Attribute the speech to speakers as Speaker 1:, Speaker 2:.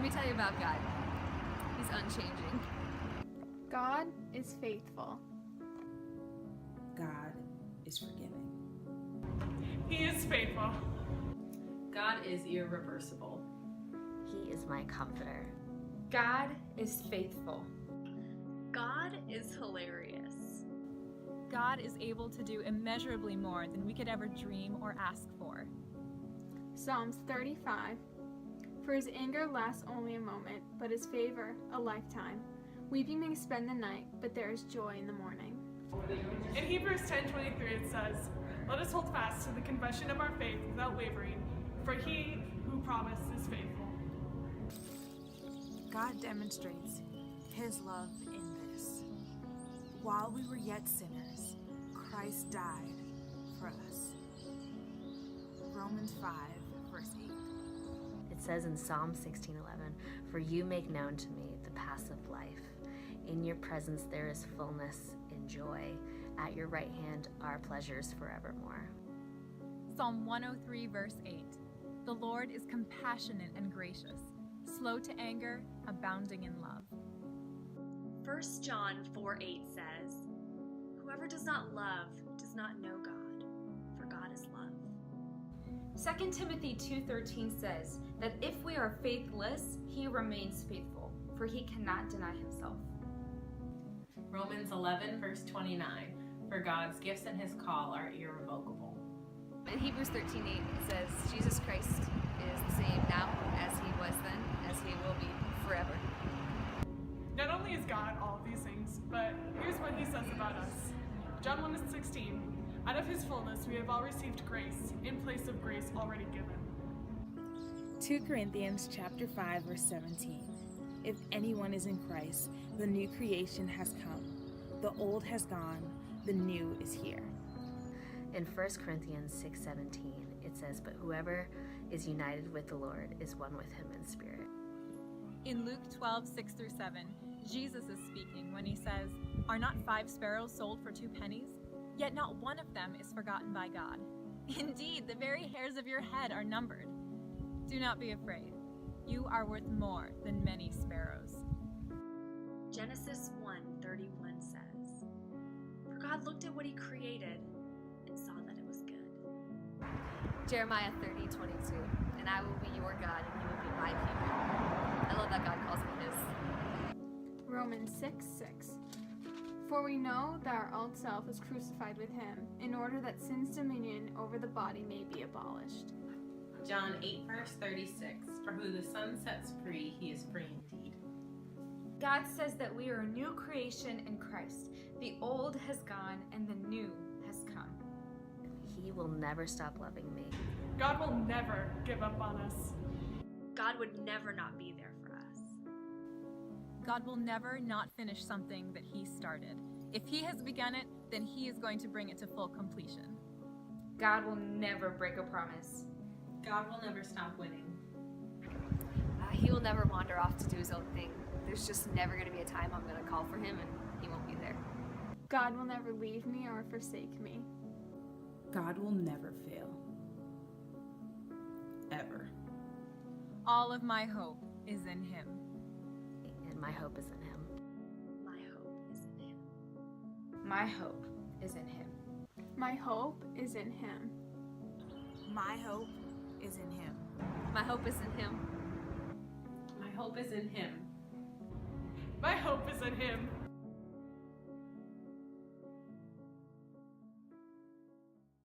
Speaker 1: Let me tell you about God. He's unchanging.
Speaker 2: God is faithful.
Speaker 3: God is forgiving.
Speaker 4: He is faithful.
Speaker 5: God is irreversible.
Speaker 6: He is my comforter.
Speaker 7: God is faithful.
Speaker 8: God is hilarious.
Speaker 9: God is able to do immeasurably more than we could ever dream or ask for.
Speaker 2: Psalms 35. For his anger lasts only a moment, but his favor a lifetime. Weeping may spend the night, but there is joy in the morning.
Speaker 4: In Hebrews 10:23 it says, "Let us hold fast to the confession of our faith without wavering, for he who promised is faithful."
Speaker 10: God demonstrates his love in this. While we were yet sinners, Christ died for us. Romans 5, verse 8.
Speaker 6: It says in Psalm 16:11, "For you make known to me the paths of life. In your presence there is fullness in joy. At your right hand are pleasures forevermore."
Speaker 9: Psalm 103, verse 8. The Lord is compassionate and gracious, slow to anger, abounding in love.
Speaker 8: 1 John 4:8 says, "Whoever does not love does not know God, for God is love."
Speaker 7: 2 Timothy 2:13 says that if we are faithless, he remains faithful, for he cannot deny himself.
Speaker 5: Romans 11, verse 29. For God's gifts and his call are irrevocable.
Speaker 1: In Hebrews 13:8 it says, Jesus Christ is the same now as he was then, as he will be forever.
Speaker 4: Not only is God all of these things, but here's what he says about us. John 1:16, "Out of his fullness we have all received grace in place of grace already given."
Speaker 3: 2 Corinthians chapter 5, verse 17. If anyone is in Christ, the new creation has come. The old has gone, the new is here.
Speaker 6: In 1 Corinthians 6:17, it says, "But whoever is united with the Lord is one with him in spirit."
Speaker 9: In Luke 12, 6 through 7, Jesus is speaking when he says, "Are not 5 sparrows sold for 2 pennies? Yet not one of them is forgotten by God. Indeed, the very hairs of your head are numbered. Do not be afraid. You are worth more than many sparrows."
Speaker 8: Genesis 1:31 says, "For God looked at what he created and saw that it was good."
Speaker 1: Jeremiah 30:22, "And I will be your God, and you will be my people." I love that God calls me his.
Speaker 2: Romans 6:6. For we know that our old self is crucified with him, in order that sin's dominion over the body may be abolished.
Speaker 5: John 8, verse 36. For who the Son sets free, he is free indeed.
Speaker 7: God says that we are a new creation in Christ. The old has gone and the new has come.
Speaker 6: He will never stop loving me.
Speaker 4: God will never give up on us.
Speaker 8: God would never not be there for us.
Speaker 9: God will never not finish something that he started. If he has begun it, then he is going to bring it to full completion.
Speaker 7: God will never break a promise.
Speaker 5: God will never stop winning.
Speaker 1: He will never wander off to do his own thing. There's just never going to be a time I'm going to call for him and he won't be there.
Speaker 2: God will never leave me or forsake me.
Speaker 3: God will never fail. Ever.
Speaker 9: All of my hope is in him.
Speaker 6: And my hope is in him.
Speaker 8: My hope is in him.
Speaker 7: My hope is in him.
Speaker 2: My hope is in him.
Speaker 10: My hope is in him.
Speaker 1: My hope is in him.
Speaker 5: My hope is in him.
Speaker 4: My hope is in him.